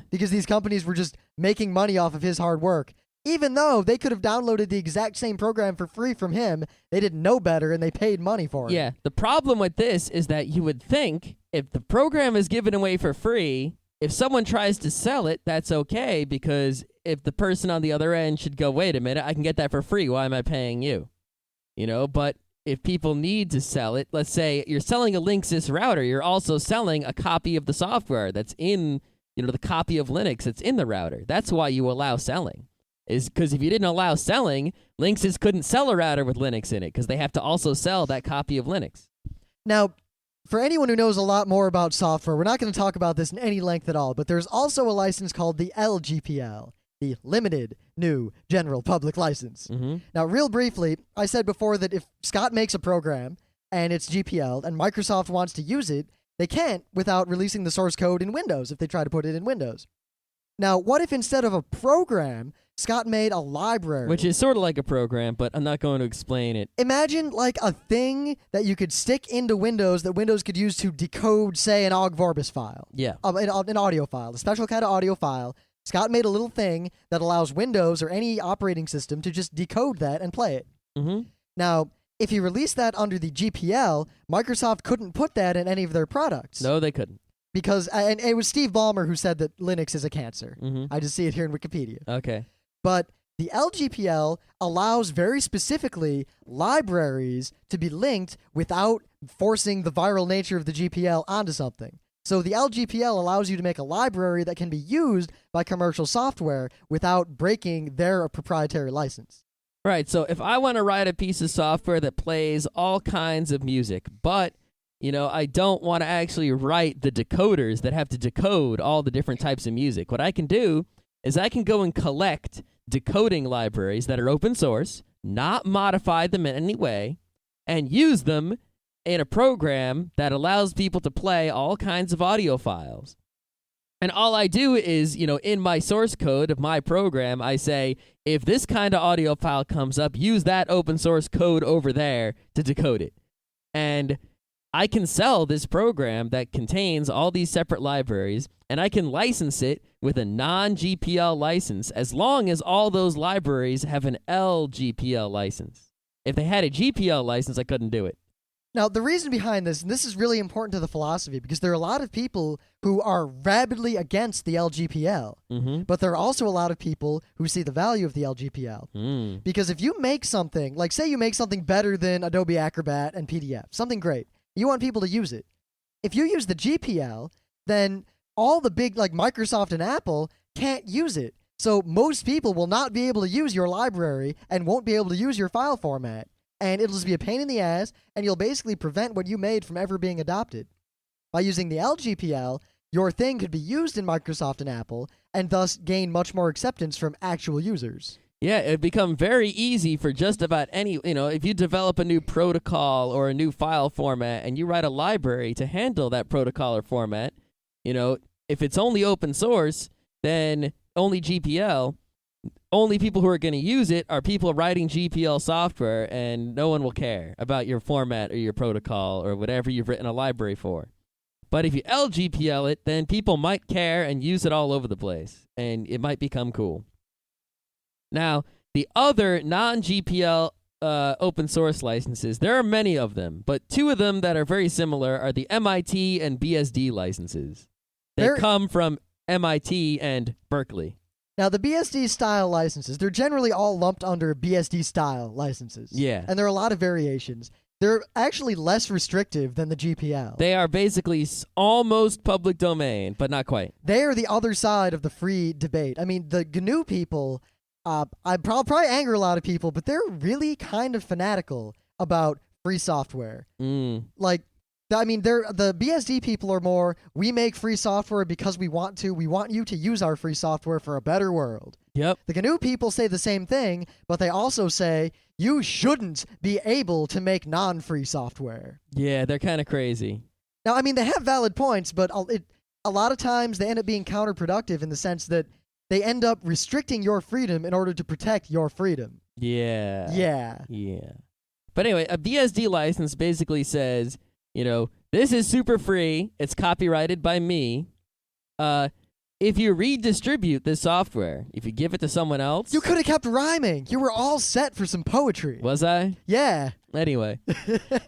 Because these companies were just making money off of his hard work. Even though they could have downloaded the exact same program for free from him, they didn't know better and they paid money for it. Yeah, the problem with this is that you would think if the program is given away for free, if someone tries to sell it, that's okay, because if the person on the other end should go, wait a minute, I can get that for free, why am I paying you? But if people need to sell it, let's say you're selling a Linksys router, you're also selling a copy of the software that's in, the copy of Linux that's in the router. That's why you allow selling. Is because if you didn't allow selling, Linksys couldn't sell a router with Linux in it because they have to also sell that copy of Linux. Now, for anyone who knows a lot more about software, we're not going to talk about this in any length at all, but there's also a license called the LGPL, the Limited New General Public License. Mm-hmm. Now, real briefly, I said before that if Scott makes a program and it's GPL and Microsoft wants to use it, they can't without releasing the source code in Windows if they try to put it in Windows. Now, what if instead of a program, Scott made a library. Which is sort of like a program, but I'm not going to explain it. Imagine like a thing that you could stick into Windows that Windows could use to decode, say, an Ogg-Vorbis file. Yeah. An audio file, a special kind of audio file. Scott made a little thing that allows Windows or any operating system to just decode that and play it. Mm-hmm. Now, if you release that under the GPL, Microsoft couldn't put that in any of their products. No, they couldn't. Because, and it was Steve Ballmer who said that Linux is a cancer. Mm-hmm. I just see it here in Wikipedia. Okay. But the LGPL allows very specifically libraries to be linked without forcing the viral nature of the GPL onto something. So the LGPL allows you to make a library that can be used by commercial software without breaking their proprietary license. Right, so if I want to write a piece of software that plays all kinds of music, but, I don't want to actually write the decoders that have to decode all the different types of music, what I can do is I can go and collect decoding libraries that are open source, not modify them in any way, and use them in a program that allows people to play all kinds of audio files. And all I do is, in my source code of my program, I say, if this kind of audio file comes up, use that open source code over there to decode it. And I can sell this program that contains all these separate libraries, and I can license it with a non-GPL license as long as all those libraries have an LGPL license. If they had a GPL license, I couldn't do it. Now, the reason behind this, and this is really important to the philosophy, because there are a lot of people who are rabidly against the LGPL, but there are also a lot of people who see the value of the LGPL. Because if you make something, like say you make something better than Adobe Acrobat and PDF, something great, you want people to use it. If you use the GPL, then all the big, like Microsoft and Apple, can't use it. So most people will not be able to use your library and won't be able to use your file format. And it'll just be a pain in the ass, and you'll basically prevent what you made from ever being adopted. By using the LGPL, your thing could be used in Microsoft and Apple, and thus gain much more acceptance from actual users. Yeah, it'd become very easy for just about any, if you develop a new protocol or a new file format, and you write a library to handle that protocol or format, if it's only open source, then only GPL, only people who are going to use it are people writing GPL software, and no one will care about your format or your protocol or whatever you've written a library for. But if you LGPL it, then people might care and use it all over the place, and it might become cool. Now, the other non-GPL open source licenses, there are many of them, but two of them that are very similar are the MIT and BSD licenses. They come from MIT and Berkeley. Now, the BSD style licenses, they're generally all lumped under BSD style licenses. Yeah. And there are a lot of variations. They're actually less restrictive than the GPL. They are basically almost public domain, but not quite. They are the other side of the free debate. I mean, the GNU people, I probably anger a lot of people, but they're really kind of fanatical about free software. Like, I mean, the BSD people are more, we make free software because we want to. We want you to use our free software for a better world. Yep. The GNU people say the same thing, but they also say you shouldn't be able to make non-free software. Yeah, they're kind of crazy. Now, I mean, they have valid points, but a lot of times they end up being counterproductive in the sense that they end up restricting your freedom in order to protect your freedom. Yeah. Yeah. But anyway, a BSD license basically says, this is super free. It's copyrighted by me. If you redistribute this software, if you give it to someone else... You could have kept rhyming. You were all set for some poetry. Was I? Yeah. Anyway,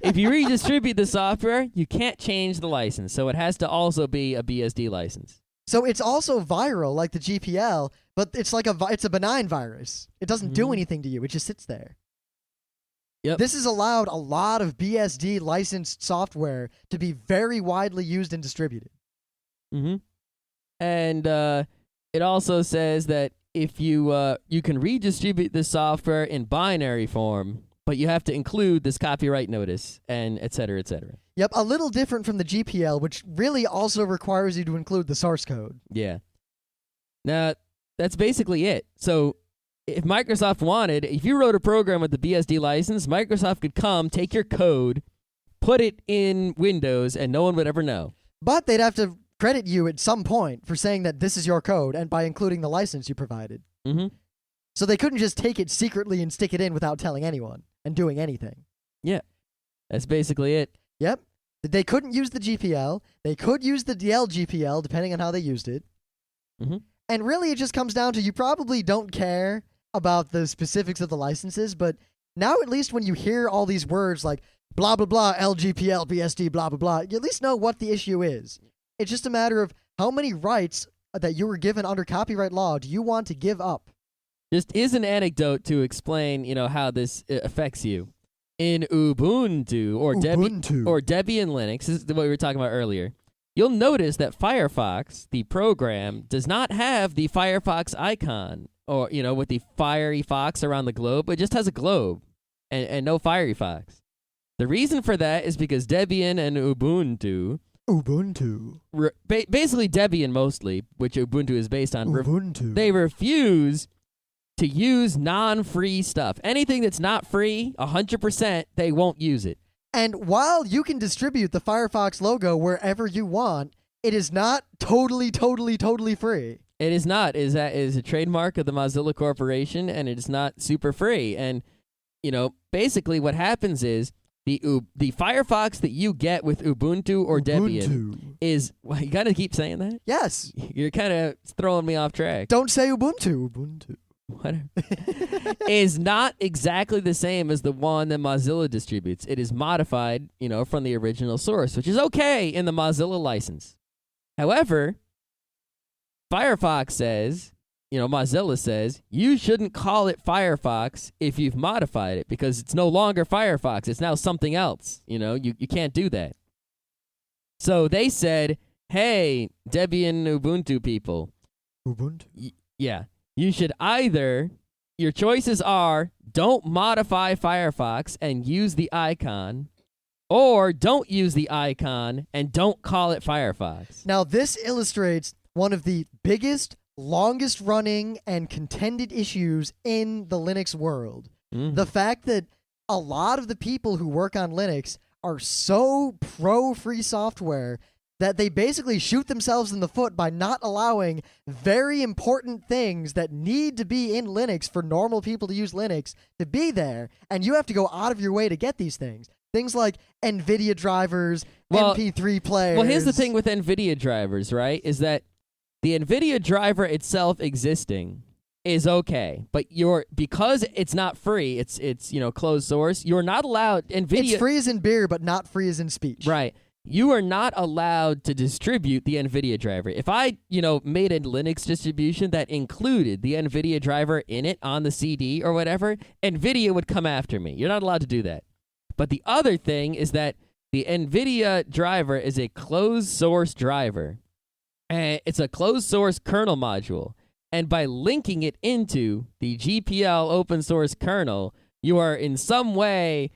if you redistribute the software, you can't change the license. So it has to also be a BSD license. So it's also viral, like the GPL, but it's like it's a benign virus. It doesn't do anything to you. It just sits there. Yep. This has allowed a lot of BSD licensed software to be very widely used and distributed. And it also says that if you can redistribute this software in binary form, but you have to include this copyright notice and et cetera, et cetera. Yep, a little different from the GPL, which really also requires you to include the source code. Yeah. Now, that's basically it. So if Microsoft wanted, if you wrote a program with the BSD license, Microsoft could come, take your code, put it in Windows, and no one would ever know. But they'd have to credit you at some point for saying that this is your code and by including the license you provided. So they couldn't just take it secretly and stick it in without telling anyone and doing anything. Yeah, that's basically it. Yep. They couldn't use the GPL. They could use the DLGPL, depending on how they used it. Mm-hmm. And really, it just comes down to you probably don't care about the specifics of the licenses, but now at least when you hear all these words like blah, blah, blah, LGPL, BSD, blah, blah, blah, you at least know what the issue is. It's just a matter of how many rights that you were given under copyright law do you want to give up? Just is an anecdote to explain, how this affects you. In Ubuntu or Debian Linux, this is what we were talking about earlier, you'll notice that Firefox, the program, does not have the Firefox icon or, with the fiery fox around the globe. It just has a globe and no fiery fox. The reason for that is because Debian and Ubuntu, basically Debian mostly, which Ubuntu is based on, they refuse to use non-free stuff. Anything that's not free, 100%, they won't use it. And while you can distribute the Firefox logo wherever you want, it is not totally free. It is not. It is a trademark of the Mozilla Corporation, and it is not super free. And, basically what happens is the Firefox that you get with Ubuntu or Debian is... Well, you got to keep saying that? Yes. You're kind of throwing me off track. Don't say Ubuntu. Whatever. Is not exactly the same as the one that Mozilla distributes. It is modified, from the original source, which is okay in the Mozilla license. However, Firefox says, Mozilla says, you shouldn't call it Firefox if you've modified it because it's no longer Firefox. It's now something else. You can't do that. So they said, hey, Debian Ubuntu people. Yeah. You should either, your choices are, don't modify Firefox and use the icon, or don't use the icon and don't call it Firefox. Now, this illustrates one of the biggest, longest running, and contended issues in the Linux world. Mm-hmm. The fact that a lot of the people who work on Linux are so pro-free software that they basically shoot themselves in the foot by not allowing very important things that need to be in Linux for normal people to use Linux to be there, and you have to go out of your way to get these things. Things like NVIDIA drivers, MP3 players. Well, here's the thing with NVIDIA drivers, right, is that the NVIDIA driver itself existing is okay, but because it's not free, it's closed source, you're not allowed... NVIDIA... It's free as in beer, but not free as in speech. Right. You are not allowed to distribute the NVIDIA driver. If I, made a Linux distribution that included the NVIDIA driver in it on the CD or whatever, NVIDIA would come after me. You're not allowed to do that. But the other thing is that the NVIDIA driver is a closed source driver. And it's a closed source kernel module. And by linking it into the GPL open source kernel, you are in some way...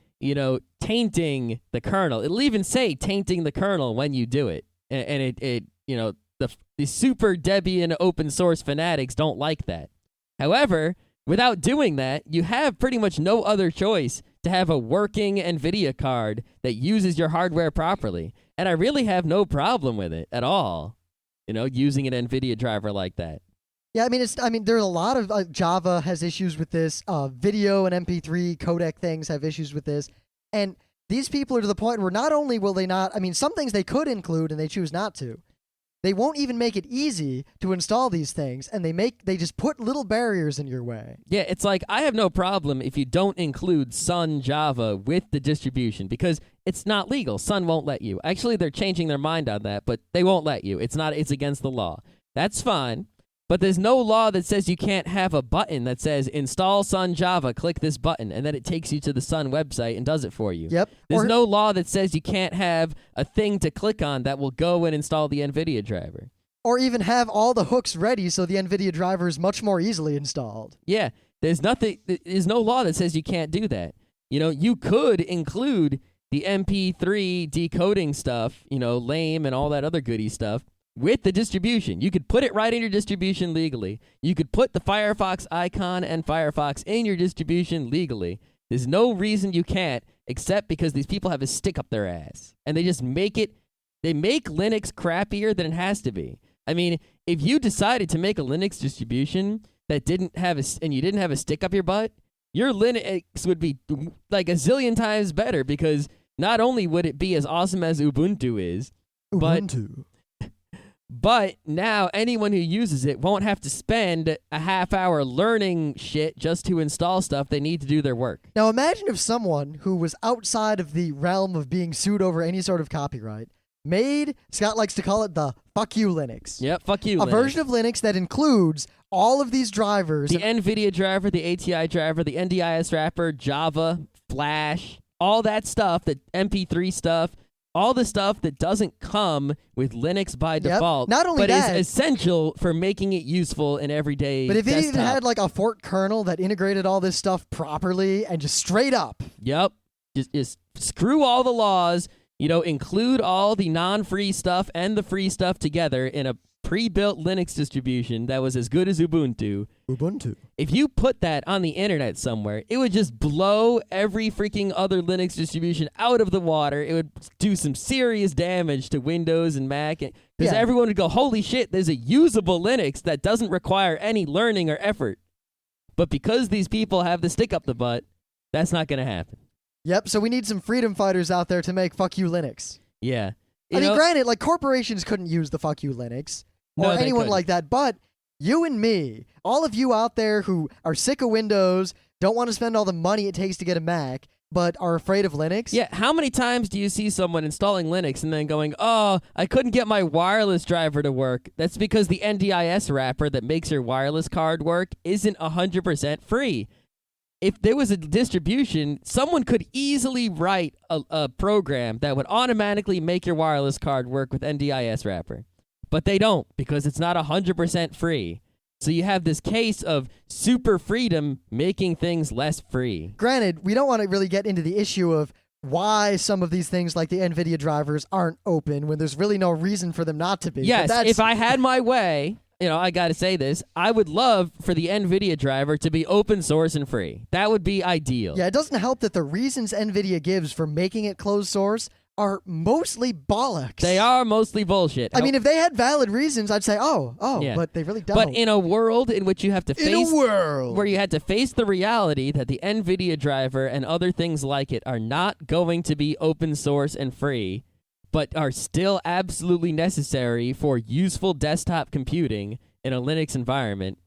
tainting the kernel. It'll even say tainting the kernel when you do it. And the super Debian open source fanatics don't like that. However, without doing that, you have pretty much no other choice to have a working NVIDIA card that uses your hardware properly. And I really have no problem with it at all, using an NVIDIA driver like that. Yeah, there's a lot of Java has issues with this. Video and MP3 codec things have issues with this. And these people are to the point where not only will they not, some things they could include and they choose not to. They won't even make it easy to install these things, and they just put little barriers in your way. Yeah, it's like, I have no problem if you don't include Sun Java with the distribution, because it's not legal. Sun won't let you. Actually, they're changing their mind on that, but they won't let you. It's against the law. That's fine. But there's no law that says you can't have a button that says install Sun Java, click this button, and then it takes you to the Sun website and does it for you. Yep. There's no law that says you can't have a thing to click on that will go and install the NVIDIA driver. Or even have all the hooks ready so the NVIDIA driver is much more easily installed. Yeah. There's no law that says you can't do that. You could include the MP3 decoding stuff, lame and all that other goody stuff, with the distribution. You could put it right in your distribution legally. You could put the Firefox icon and Firefox in your distribution legally. There's no reason you can't, except because these people have a stick up their ass. And they just make Linux crappier than it has to be. If you decided to make a Linux distribution that didn't have and you didn't have a stick up your butt, your Linux would be like a zillion times better, because not only would it be as awesome as Ubuntu is, but now anyone who uses it won't have to spend a half hour learning shit just to install stuff they need to do their work. Now imagine if someone who was outside of the realm of being sued over any sort of copyright made, Scott likes to call it the fuck you Linux. Yep, fuck you Linux. A version of Linux that includes all of these drivers. The NVIDIA driver, the ATI driver, the NDIS wrapper, Java, Flash, all that stuff, the MP3 stuff, all the stuff that doesn't come with Linux by default, Not only but that, is essential for making it useful in everyday But if it even desktop. had like a fork kernel that integrated all this stuff properly and just straight up. Yep. Just screw all the laws, include all the non-free stuff and the free stuff together in a pre-built Linux distribution that was as good as Ubuntu. If you put that on the internet somewhere, it would just blow every freaking other Linux distribution out of the water. It would do some serious damage to Windows and Mac, because everyone would go, holy shit, there's a usable Linux that doesn't require any learning or effort. But because these people have the stick up the butt, that's not going to happen. Yep, so we need some freedom fighters out there to make fuck you Linux. Yeah. I mean, granted, like corporations couldn't use the fuck you Linux or No, they anyone couldn't. like that, but you and me, all of you out there who are sick of Windows, don't want to spend all the money it takes to get a Mac, but are afraid of Linux. Yeah, how many times do you see someone installing Linux and then going, oh, I couldn't get my wireless driver to work? That's because the NDIS wrapper that makes your wireless card work isn't 100% free. If there was a distribution, someone could easily write a program that would automatically make your wireless card work with NDIS wrapper. But they don't, because it's not 100% free. So you have this case of super freedom making things less free. Granted, we don't want to really get into the issue of why some of these things like the NVIDIA drivers aren't open when there's really no reason for them not to be. Yes, But if I had my way, I got to say this, I would love for the NVIDIA driver to be open source and free. That would be ideal. Yeah, it doesn't help that the reasons NVIDIA gives for making it closed source are mostly bollocks. They are mostly bullshit. I mean, if they had valid reasons, I'd say, Yeah. but they really don't. But in a world in which you have to face where you had to face the reality that the NVIDIA driver and other things like it are not going to be open source and free, but are still absolutely necessary for useful desktop computing in a Linux environment,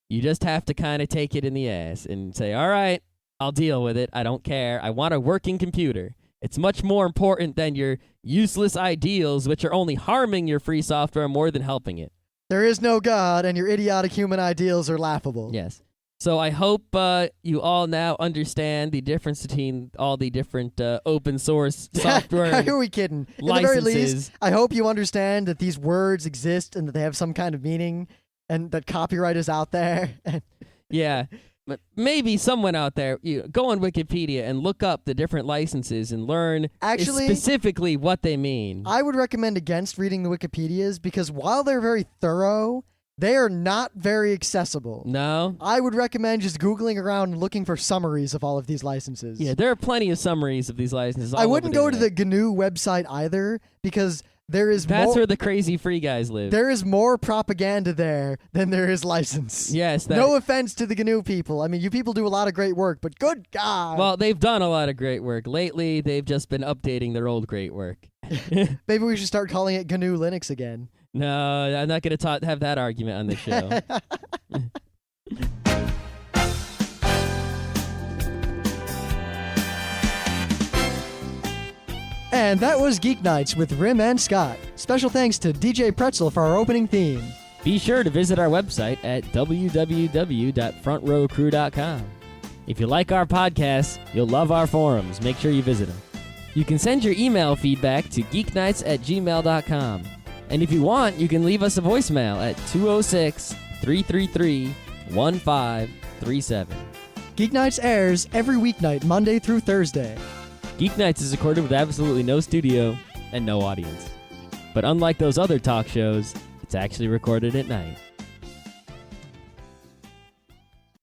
you just have to kind of take it in the ass and say, all right, I'll deal with it. I don't care. I want a working computer. It's much more important than your useless ideals, which are only harming your free software more than helping it. There is no God, and your idiotic human ideals are laughable. Yes. So I hope you all now understand the difference between all the different open source software Who are we kidding? licenses. At the very least, I hope you understand that these words exist and that they have some kind of meaning and that copyright is out there. Yeah. But maybe someone out there, go on Wikipedia and look up the different licenses and learn specifically what they mean. I would recommend against reading the Wikipedias because while they're very thorough, they are not very accessible. No? I would recommend just Googling around and looking for summaries of all of these licenses. Yeah, there are plenty of summaries of these licenses. I wouldn't go to the GNU website either because that's where the crazy free guys live. There is more propaganda there than there is license. Yes. No offense to the GNU people. I mean, you people do a lot of great work, but good God. Well, they've done a lot of great work. Lately, they've just been updating their old great work. Maybe we should start calling it GNU Linux again. No, I'm not going to have that argument on the show. And that was Geeknights with Rim and Scott. Special thanks to DJ Pretzel for our opening theme. Be sure to visit our website at www.frontrowcrew.com. If you like our podcasts, you'll love our forums. Make sure you visit them. You can send your email feedback to geeknights@gmail.com. And if you want, you can leave us a voicemail at 206-333-1537. Geeknights airs every weeknight, Monday through Thursday. Geeknights is recorded with absolutely no studio and no audience. But unlike those other talk shows, it's actually recorded at night.